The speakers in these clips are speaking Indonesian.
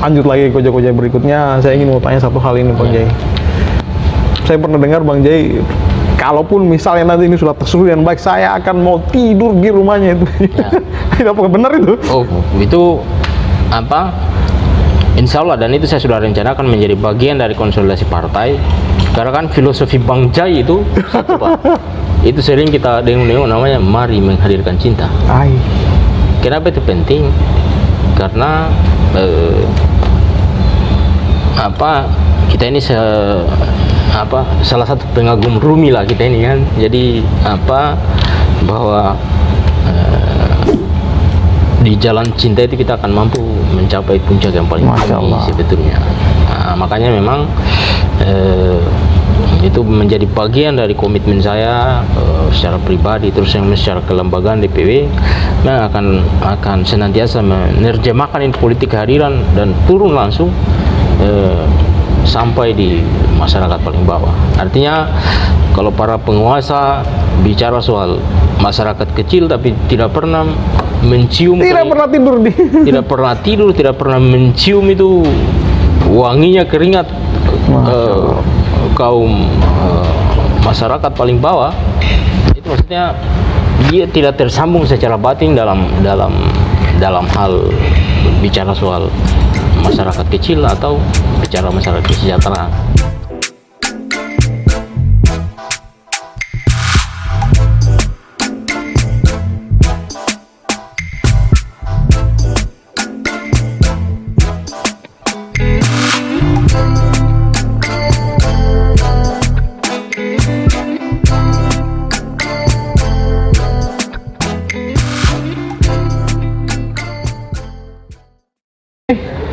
lanjut lagi koja-koja berikutnya, saya ingin mau tanya satu hal ini Bang Jai. Saya pernah dengar Bang Jai, kalaupun misalnya nanti ini sudah tersusun dengan baik, saya akan mau tidur di rumahnya itu. Ya. Apakah benar itu? Oh, itu apa? Insya Allah, dan itu saya sudah rencanakan menjadi bagian dari konsolidasi partai. Karena kan filosofi Bang Jai itu satu, Pak. Itu sering kita dengung-dengung namanya mari menghadirkan cinta. Kenapa itu penting? Karena kita ini salah satu pengagum Rumi lah kita ini kan. Jadi bahwa di jalan cinta itu kita akan mampu mencapai puncak yang paling tinggi sebetulnya. Nah, makanya memang itu menjadi bagian dari komitmen saya secara pribadi, terus yang secara kelembagaan DPW, nah akan senantiasa menerjemahkan politik kehadiran dan turun langsung sampai di masyarakat paling bawah. Artinya kalau para penguasa bicara soal masyarakat kecil tapi tidak pernah mencium, tidak pernah tidur, tidak pernah mencium itu wanginya keringat kaum masyarakat paling bawah, itu maksudnya dia tidak tersambung secara batin dalam hal bicara soal masyarakat kecil atau bicara masyarakat kesejahteraan.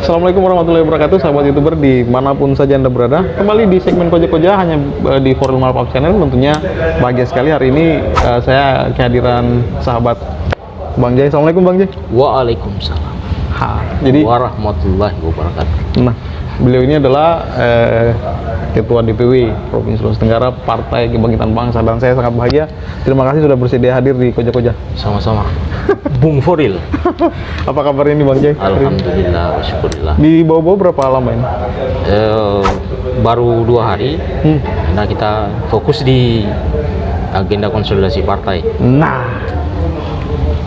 Assalamualaikum warahmatullahi wabarakatuh, sahabat YouTuber dimanapun saja Anda berada. Kembali di segmen Koja-Koja hanya di Forum Malpap Channel. Tentunya bahagia sekali hari ini saya kehadiran sahabat Bang Jai. Assalamualaikum Bang Jai. Waalaikumsalam. Jadi warahmatullahi wabarakatuh. Nah, beliau ini adalah Ketua DPW Provinsi Sulawesi Tenggara Partai Kebangkitan Bangsa, dan saya sangat bahagia. Terima kasih sudah bersedia hadir di Koja-Koja. Sama-sama. Bung Foril. Apa kabar ini Bang Jai? Alhamdulillah, syukurillah. Di bawah-bawah berapa lama ini? Baru 2 hari. Nah, kita fokus di agenda konsolidasi partai. Nah,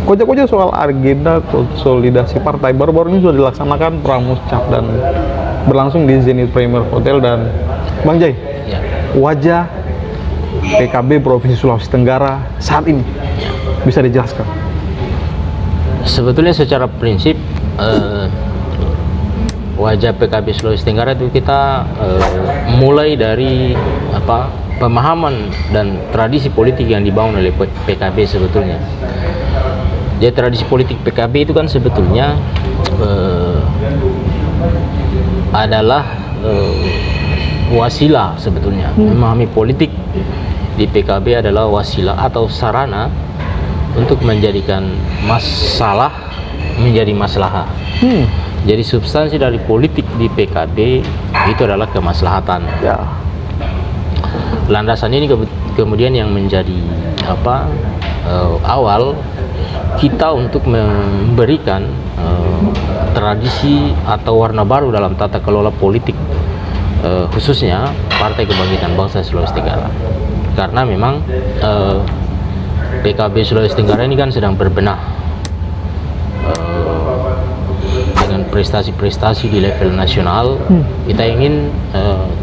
Koja-Koja soal agenda konsolidasi partai baru-baru ini sudah dilaksanakan pramuscap dan berlangsung di Zenith Premier Hotel. Dan Bang Jai, Ya. wajah PKB Provinsi Sulawesi Tenggara saat ini bisa dijelaskan? Sebetulnya secara prinsip wajah PKB Sulawesi Tenggara itu kita mulai dari pemahaman dan tradisi politik yang dibangun oleh PKB sebetulnya. Jadi tradisi politik PKB itu kan sebetulnya adalah wasilah sebetulnya. Memahami politik di PKB adalah wasilah atau sarana untuk menjadikan masalah menjadi maslahah. Jadi substansi dari politik di PKB itu adalah kemaslahatan. Ya. Landasan ini kemudian yang menjadi awal kita untuk memberikan tradisi atau warna baru dalam tata kelola politik, khususnya Partai Kebangkitan Bangsa Sulawesi Tenggara. Karena memang PKB Sulawesi Tenggara ini kan sedang berbenah dengan prestasi-prestasi di level nasional. Kita ingin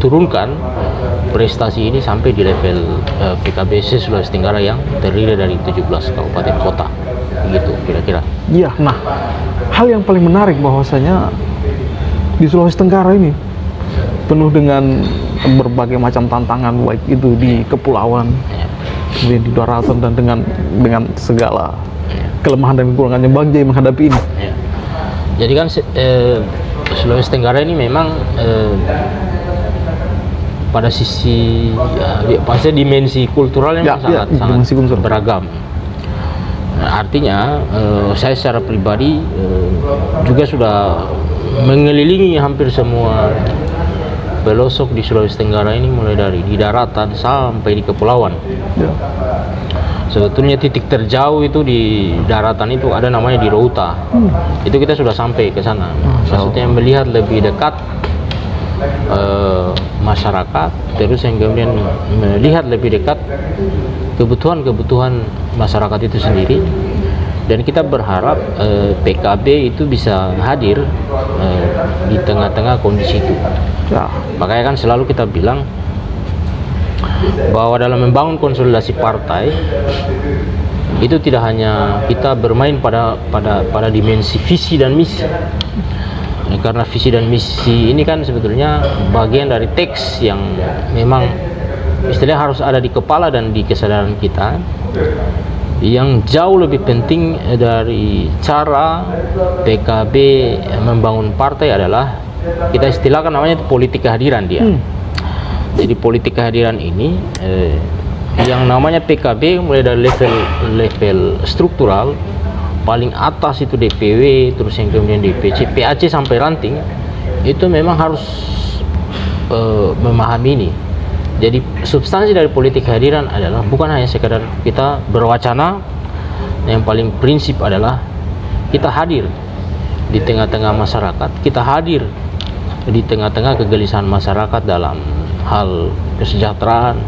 turunkan prestasi ini sampai di level PKB Sulawesi Tenggara yang terdiri dari 17 kabupaten kota, begitu kira-kira. Iya. Nah, hal yang paling menarik bahwasanya di Sulawesi Tenggara ini penuh dengan berbagai macam tantangan, baik itu di kepulauan, kemudian di daratan, dan dengan segala kelemahan dan kekurangannya Bang Jai menghadapi ini. Ya. Jadi kan Sulawesi Tenggara ini memang pada sisi pasti dimensi kulturalnya sangat beragam. Nah, artinya saya secara pribadi juga sudah mengelilingi hampir semua pelosok di Sulawesi Tenggara ini, mulai dari di daratan sampai di kepulauan. sebetulnya titik terjauh itu di daratan itu ada namanya di Rota. Itu kita sudah sampai ke sana. Maksudnya melihat lebih dekat masyarakat, terus yang kemudian melihat lebih dekat kebutuhan masyarakat itu sendiri. Dan kita berharap PKB itu bisa hadir di tengah-tengah kondisi itu. Ya. Makanya kan selalu kita bilang bahwa dalam membangun konsolidasi partai itu tidak hanya kita bermain pada dimensi visi dan misi. Karena visi dan misi ini kan sebetulnya bagian dari teks yang memang istilahnya harus ada di kepala dan di kesadaran kita. Yang jauh lebih penting dari cara PKB membangun partai adalah kita istilahkan namanya politik kehadiran dia. Jadi politik kehadiran ini yang namanya PKB mulai dari level struktural paling atas itu DPW, terus yang kemudian DPC, PAC sampai ranting itu memang harus memahami ini. Jadi substansi dari politik kehadiran adalah bukan hanya sekadar kita berwacana, yang paling prinsip adalah kita hadir di tengah-tengah masyarakat, kita hadir di tengah-tengah kegelisahan masyarakat dalam hal kesejahteraan,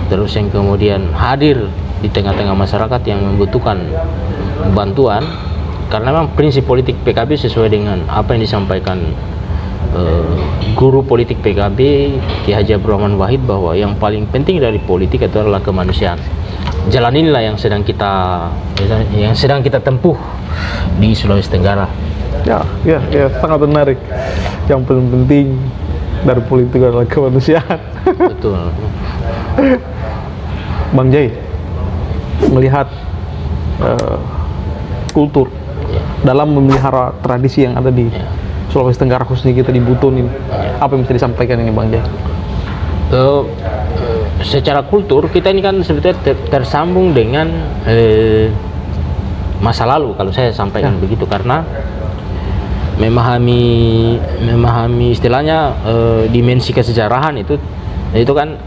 terus yang kemudian hadir di tengah-tengah masyarakat yang membutuhkan bantuan, karena memang prinsip politik PKB sesuai dengan apa yang disampaikan guru politik PKB Ki Haji Abdul Rahman Wahid, bahwa yang paling penting dari politik itu adalah kemanusiaan. Jalan inilah yang sedang kita tempuh di Sulawesi Tenggara. Ya, sangat menarik. Yang paling penting dari politik adalah kemanusiaan. Betul. Bang Jai, melihat kultur dalam memelihara tradisi yang ada di Sulawesi Tenggara, khususnya kita di Buton ini, apa yang bisa disampaikan ini Bang Jai? Secara kultur kita ini kan sebetulnya tersambung dengan masa lalu, kalau saya sampaikan begitu, karena memahami istilahnya dimensi kesejarahan itu kan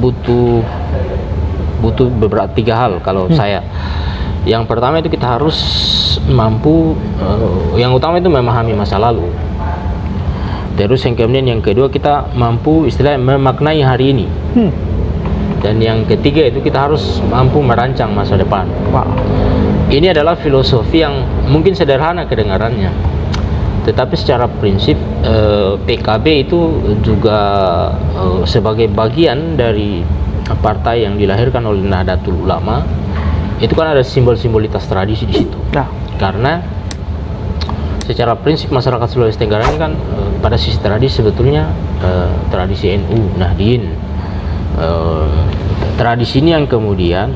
butuh beberapa 3 hal kalau saya. Yang pertama itu kita harus mampu, yang utama itu memahami masa lalu. Terus yang kemudian yang kedua kita mampu istilahnya memaknai hari ini. Dan yang ketiga itu kita harus mampu merancang masa depan. Ini adalah filosofi yang mungkin sederhana kedengarannya, tetapi secara prinsip PKB itu juga sebagai bagian dari partai yang dilahirkan oleh Nahdlatul Ulama. Itu kan ada simbol-simbolitas tradisi di situ. Karena secara prinsip masyarakat Sulawesi Tenggara ini kan pada sisi tradisi sebetulnya tradisi NU, Nahdien. Tradisi ini yang kemudian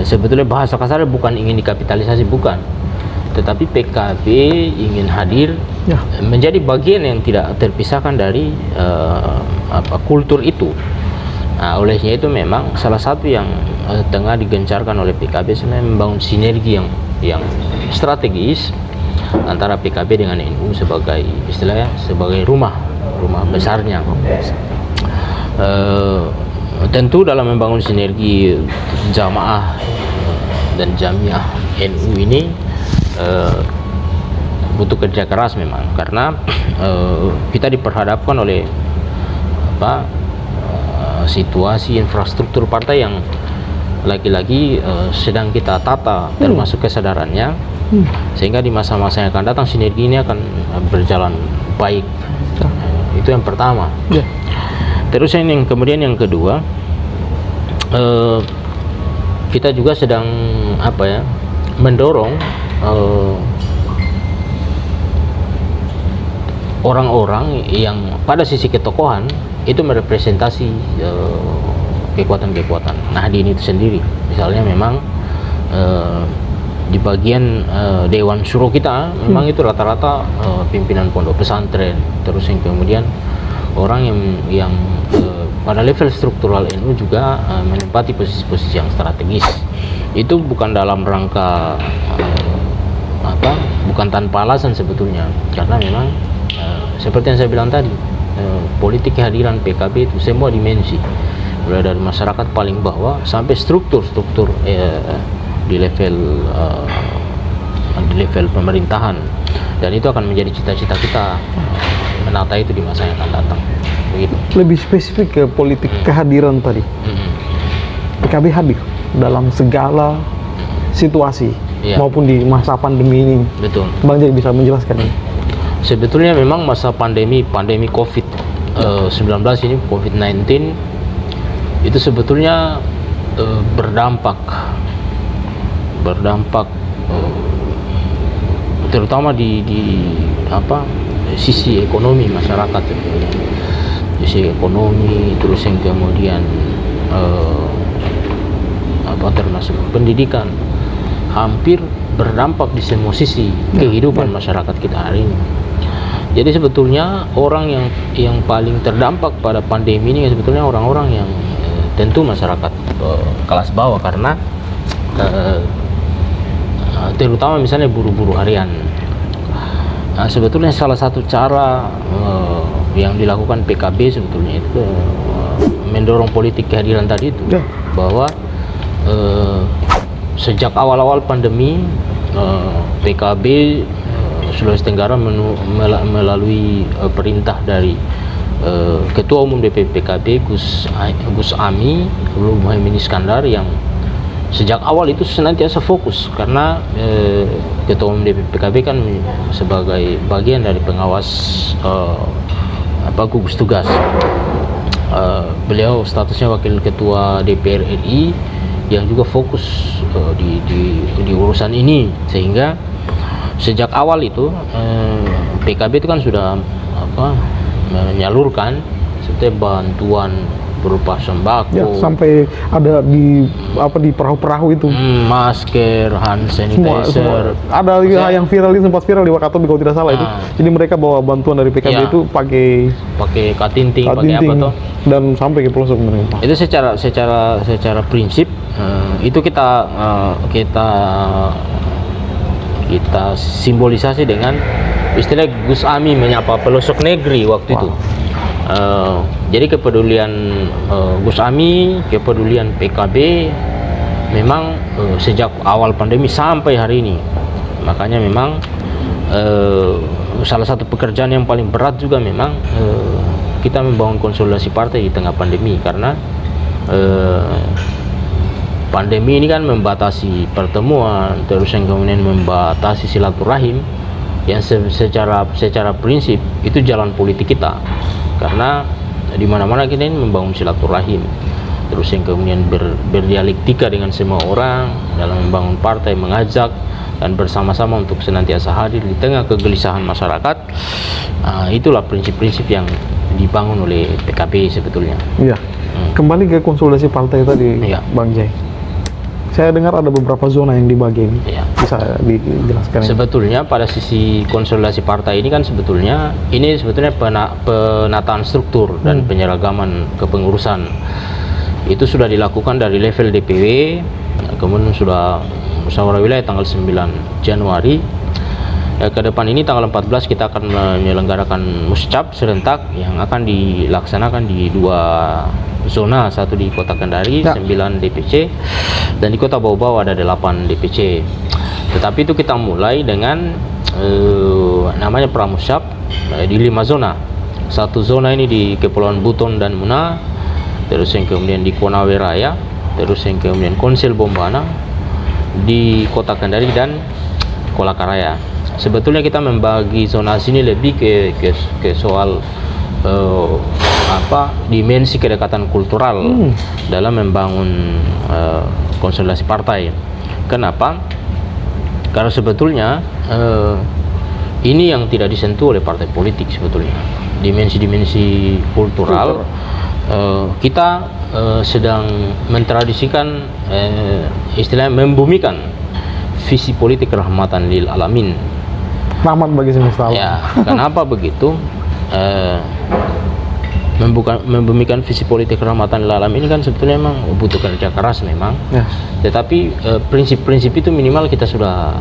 sebetulnya bahasa kasarnya bukan ingin dikapitalisasi, bukan. Tetapi PKB ingin hadir menjadi bagian yang tidak terpisahkan dari kultur itu. Nah, olehnya itu memang salah satu yang tengah digencarkan oleh PKB sebenarnya membangun sinergi yang strategis antara PKB dengan NU sebagai istilahnya sebagai rumah besarnya. Tentu dalam membangun sinergi jamaah dan jamiah NU ini butuh kerja keras memang, karena kita diperhadapkan oleh situasi infrastruktur partai yang lagi-lagi sedang kita tata termasuk kesadarannya, sehingga di masa-masa yang akan datang sinergi ini akan berjalan baik. Itu yang pertama. Terus yang kemudian yang kedua, kita juga sedang mendorong orang-orang yang pada sisi ketokohan itu merepresentasi kekuatan-kekuatan Nahdien itu sendiri. Misalnya memang di bagian Dewan Syuro kita memang itu rata-rata pimpinan pondok pesantren, terus yang kemudian orang yang pada level struktural NU juga menempati posisi-posisi yang strategis. Itu bukan dalam rangka bukan tanpa alasan sebetulnya, karena memang seperti yang saya bilang tadi, politik kehadiran PKB itu semua dimensi. mulai dari masyarakat paling bawah sampai struktur-struktur di level pemerintahan, dan itu akan menjadi cita-cita kita menata itu di masa yang akan datang. Begitu. Lebih spesifik ke politik kehadiran tadi. PKB hadir dalam segala situasi maupun di masa pandemi ini. Betul. Bang Jai bisa menjelaskan ini? Sebetulnya memang masa pandemi COVID-19 ini, COVID-19 itu sebetulnya berdampak terutama di sisi ekonomi masyarakat sebetulnya. Sisi ekonomi, terus yang kemudian termasuk pendidikan, hampir berdampak di semua sisi kehidupan masyarakat kita hari ini. Jadi sebetulnya orang yang paling terdampak pada pandemi ini sebetulnya orang-orang yang tentu masyarakat kelas bawah, karena terutama misalnya buruh-buruh harian. Sebetulnya salah satu cara yang dilakukan PKB sebetulnya itu mendorong politik kehadiran tadi itu, bahwa sejak awal-awal pandemi PKB Sulawesi Tenggara melalui perintah dari Ketua Umum DPP PKB Gus Ami Muhaimin Iskandar, yang sejak awal itu senantiasa fokus, karena Ketua Umum DPP PKB kan sebagai bagian dari pengawas gugus tugas. Beliau statusnya Wakil Ketua DPR RI yang juga fokus di urusan ini, sehingga sejak awal itu PKB itu kan sudah menyalurkan setiap bantuan berupa sembako, sampai ada di perahu-perahu itu, masker, hand sanitizer, ada yang viral, sempat viral di Wakatobi kalau tidak salah itu. Jadi mereka bawa bantuan dari PKB itu pakai katinting, pakai apa tuh, dan sampai ke pelosok mereka. Itu secara prinsip itu kita simbolisasi dengan istilah Gus Ami menyapa pelosok negeri waktu itu. Jadi kepedulian Gus Ami, kepedulian PKB memang sejak awal pandemi sampai hari ini. Makanya memang salah satu pekerjaan yang paling berat juga memang kita membangun konsolidasi partai di tengah pandemi, karena pandemi ini kan membatasi pertemuan, terus yang kemudian membatasi silaturahim, yang secara prinsip itu jalan politik kita, karena di mana-mana kita ini membangun silaturahim, terus yang kemudian berdialektika dengan semua orang dalam membangun partai, mengajak dan bersama-sama untuk senantiasa hadir di tengah kegelisahan masyarakat. Itulah prinsip-prinsip yang dibangun oleh PKB sebetulnya. Iya. Kembali ke konsolidasi partai tadi, Bang Jai. Saya dengar ada beberapa zona yang dibagi. Bisa dijelaskan? Sebetulnya pada sisi konsolidasi partai ini kan sebetulnya penataan struktur dan penyeragaman kepengurusan itu sudah dilakukan dari level DPW, kemudian sudah musyawarah wilayah tanggal 9 Januari. Ke depan ini tanggal 14 kita akan menyelenggarakan muscap serentak yang akan dilaksanakan di 2 zona, satu di Kota Kendari 9 DPC, dan di Kota Bau-Bau ada 8 DPC. Tetapi itu kita mulai dengan namanya pramusyap di 5 zona. Satu zona ini di Kepulauan Buton dan Muna, terus yang kemudian di Konawe Raya, terus yang kemudian Konsel Bombana, di Kota Kendari dan Kolakaraya. Sebetulnya kita membagi zonasi ini lebih ke soal dimensi kedekatan kultural dalam membangun konsolidasi partai. Kenapa? Karena sebetulnya ini yang tidak disentuh oleh partai politik sebetulnya. Dimensi-dimensi kultural kita sedang mentradisikan istilahnya membumikan visi politik rahmatan lil alamin. Rahmat bagi semesta alam. Ya, kenapa begitu? Membumikan visi politik rahmatan lil alamin ini kan sebetulnya memang butuh kerja keras memang. Tetapi prinsip-prinsip itu minimal kita sudah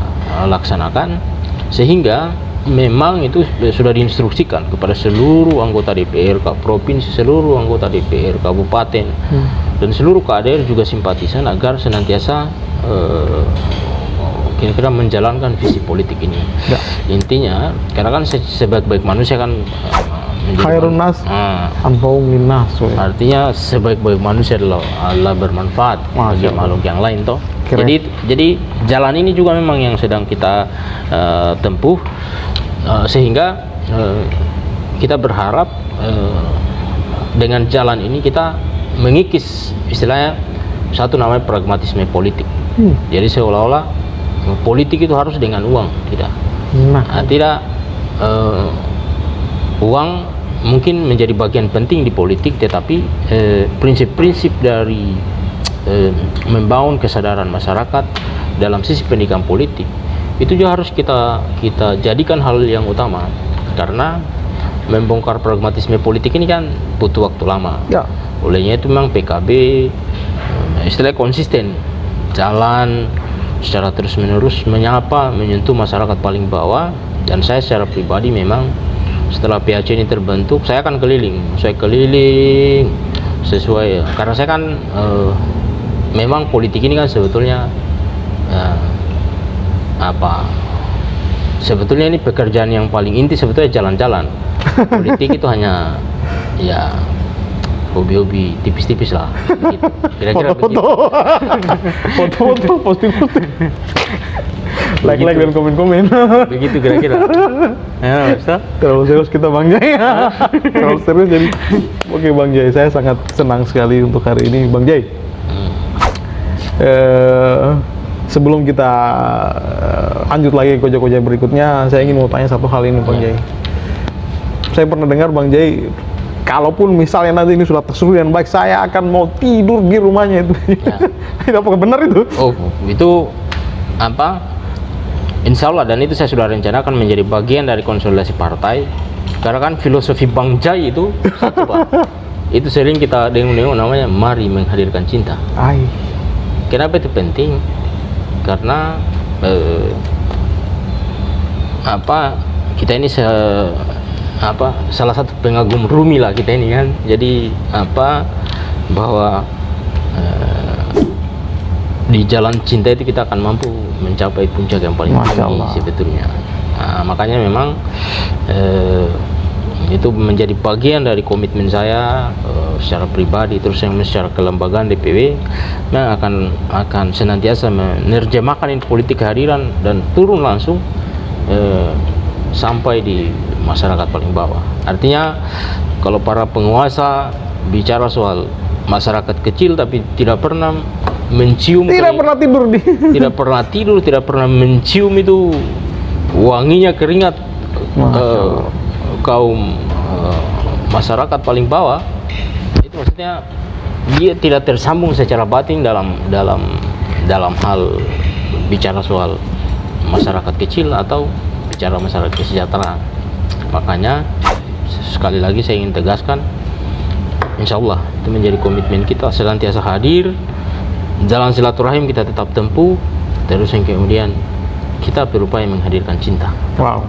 laksanakan, sehingga memang itu sudah diinstruksikan kepada seluruh anggota DPR, provinsi, seluruh anggota DPR, kabupaten, dan seluruh kader juga simpatisan agar senantiasa kira-kira menjalankan visi politik ini. Ya. Intinya, karena kan sebaik-baik manusia kan Khairun nas anfa'um linnas. artinya sebaik-baik manusia adalah bermanfaat bagi makhluk yang lain toh. Keren. Jadi jalan ini juga memang yang sedang kita tempuh, sehingga kita berharap dengan jalan ini kita mengikis istilahnya satu namanya pragmatisme politik. Jadi seolah-olah politik itu harus dengan uang, tidak. Tidak. Uang mungkin menjadi bagian penting di politik, tetapi prinsip-prinsip dari membangun kesadaran masyarakat dalam sisi pendidikan politik itu juga harus kita jadikan hal yang utama, karena membongkar pragmatisme politik ini kan butuh waktu lama. Ya. Olehnya itu memang PKB istilahnya konsisten jalan secara terus-menerus menyentuh masyarakat paling bawah. Dan saya secara pribadi memang setelah PAC ini terbentuk, saya akan keliling sesuai, karena saya kan memang politik ini kan sebetulnya sebetulnya ini pekerjaan yang paling inti sebetulnya jalan-jalan. Politik itu hanya ya hobi-hobi tipis-tipis lah gitu. Kira-kira begitu. Foto-foto, posting-posting, like dan komen-komen. Begitu kira-kira. Ya, Ustaz. Terlalu serius kita Bang Jai. Terlalu serius jadi. Oke Bang Jai, saya sangat senang sekali untuk hari ini Bang Jai. Sebelum kita lanjut lagi ke koja-koja berikutnya, saya ingin mau tanya satu hal ini Bang Jai. Saya pernah dengar Bang Jai, kalaupun misalnya nanti ini sudah tersusun dengan baik, saya akan mau tidur di rumahnya itu. Ya. Apakah benar itu? Oh, itu Insya Allah, dan itu saya sudah rencanakan menjadi bagian dari konsolidasi partai. Karena kan filosofi Bang Jai itu satu, Pak. Itu sering kita dengung-dengung namanya mari menghadirkan cinta. Kenapa itu penting? Karena kita ini salah satu pengagum Rumi lah kita ini kan. Jadi bahwa di jalan cinta itu kita akan mampu mencapai puncak yang paling tinggi sebetulnya. Makanya memang itu menjadi bagian dari komitmen saya secara pribadi, terus yang secara kelembagaan DPW yang akan senantiasa menerjemahkan politik kehadiran dan turun langsung sampai di masyarakat paling bawah. Artinya kalau para penguasa bicara soal masyarakat kecil tapi tidak pernah mencium, tidak pernah tidur, tidak pernah mencium itu wanginya keringat kaum masyarakat paling bawah, itu maksudnya dia tidak tersambung secara batin dalam hal bicara soal masyarakat kecil atau bicara masyarakat kesejahteraan. Makanya sekali lagi saya ingin tegaskan, insya Allah itu menjadi komitmen kita senantiasa hadir. Jalan silaturahim kita tetap tempuh, terus yang kemudian kita berupaya menghadirkan cinta. Wow.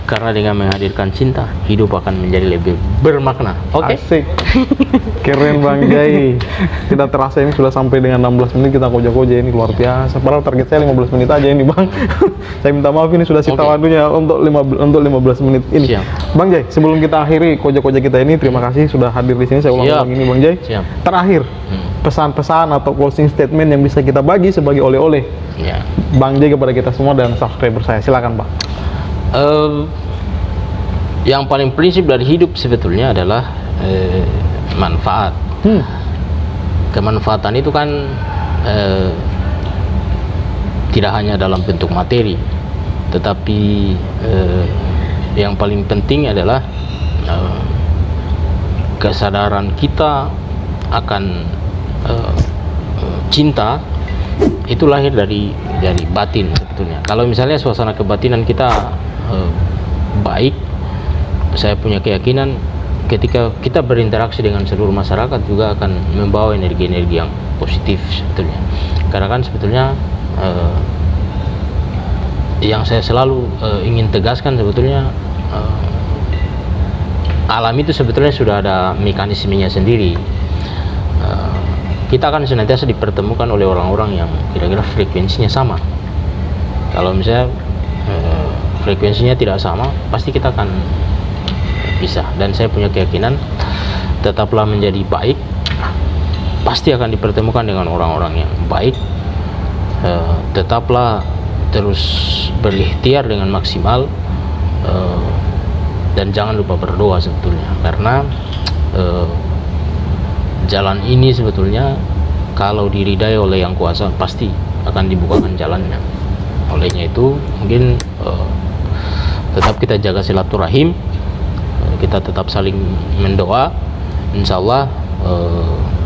Karena dengan menghadirkan cinta, hidup akan menjadi lebih bermakna. Oke? Asik. Keren Bang Jai. Tidak terasa ini sudah sampai dengan 16 menit kita koja-koja, ini luar biasa. Padahal target saya 15 menit aja ini Bang. Saya minta maaf, ini sudah sita waktunya untuk 15 menit ini. Siap. Bang Jai, sebelum kita akhiri koja-koja kita ini, terima kasih sudah hadir di sini. Saya ulang-ulang ini Bang Jai. Siap. Terakhir, pesan-pesan atau closing statement yang bisa kita bagi sebagai oleh-oleh Bang Jai kepada kita semua dan subscriber saya. Silakan Bang. Yang paling prinsip dari hidup sebetulnya adalah manfaat. Kemanfaatan itu kan tidak hanya dalam bentuk materi, tetapi yang paling penting adalah kesadaran kita akan cinta itu lahir dari batin sebetulnya. Kalau misalnya suasana kebatinan kita baik, saya punya keyakinan ketika kita berinteraksi dengan seluruh masyarakat juga akan membawa energi-energi yang positif sebetulnya. Karena kan sebetulnya yang saya selalu ingin tegaskan sebetulnya, alam itu sebetulnya sudah ada mekanismenya sendiri. Kita akan senantiasa dipertemukan oleh orang-orang yang kira-kira frekuensinya sama. Kalau misalnya frekuensinya tidak sama, pasti kita akan pisah. Dan saya punya keyakinan, tetaplah menjadi baik, pasti akan dipertemukan dengan orang-orang yang baik. Tetaplah terus berikhtiar dengan maksimal, dan jangan lupa berdoa sebetulnya, karena jalan ini sebetulnya kalau diridai oleh yang kuasa pasti akan dibukakan jalannya. Olehnya itu mungkin tetap kita jaga silaturahim, kita tetap saling mendoa. Insya Allah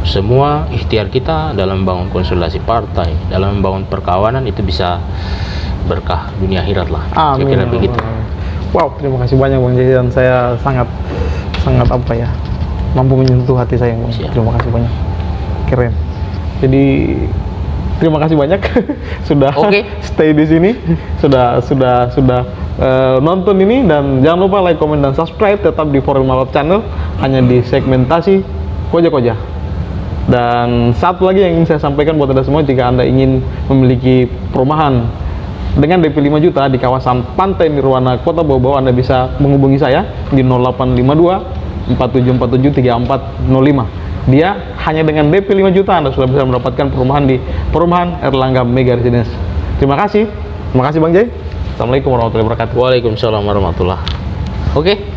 semua ikhtiar kita dalam membangun konsolidasi partai, dalam membangun perkawanan itu bisa berkah dunia akhirat lah. Saya kira begitu. Wow, terima kasih banyak Bang Jai, dan saya sangat apa ya, mampu menyentuh hati saya Bang. Terima kasih banyak, keren. Jadi terima kasih banyak sudah stay di sini, sudah nonton ini, dan jangan lupa like, comment, dan subscribe tetap di Forum Malot Channel, hanya di segmentasi koja-koja. Dan satu lagi yang ingin saya sampaikan buat Anda semua, jika Anda ingin memiliki perumahan dengan DP 5 juta di kawasan Pantai Nirwana, Kota Bau-Bau, Anda bisa menghubungi saya di 0852 47473405. Dia hanya dengan DP 5 juta Anda sudah bisa mendapatkan perumahan di Perumahan Erlangga Mega Residence. Terima kasih Bang Jai. Assalamualaikum warahmatullahi wabarakatuh. Waalaikumsalam warahmatullahi. Oke.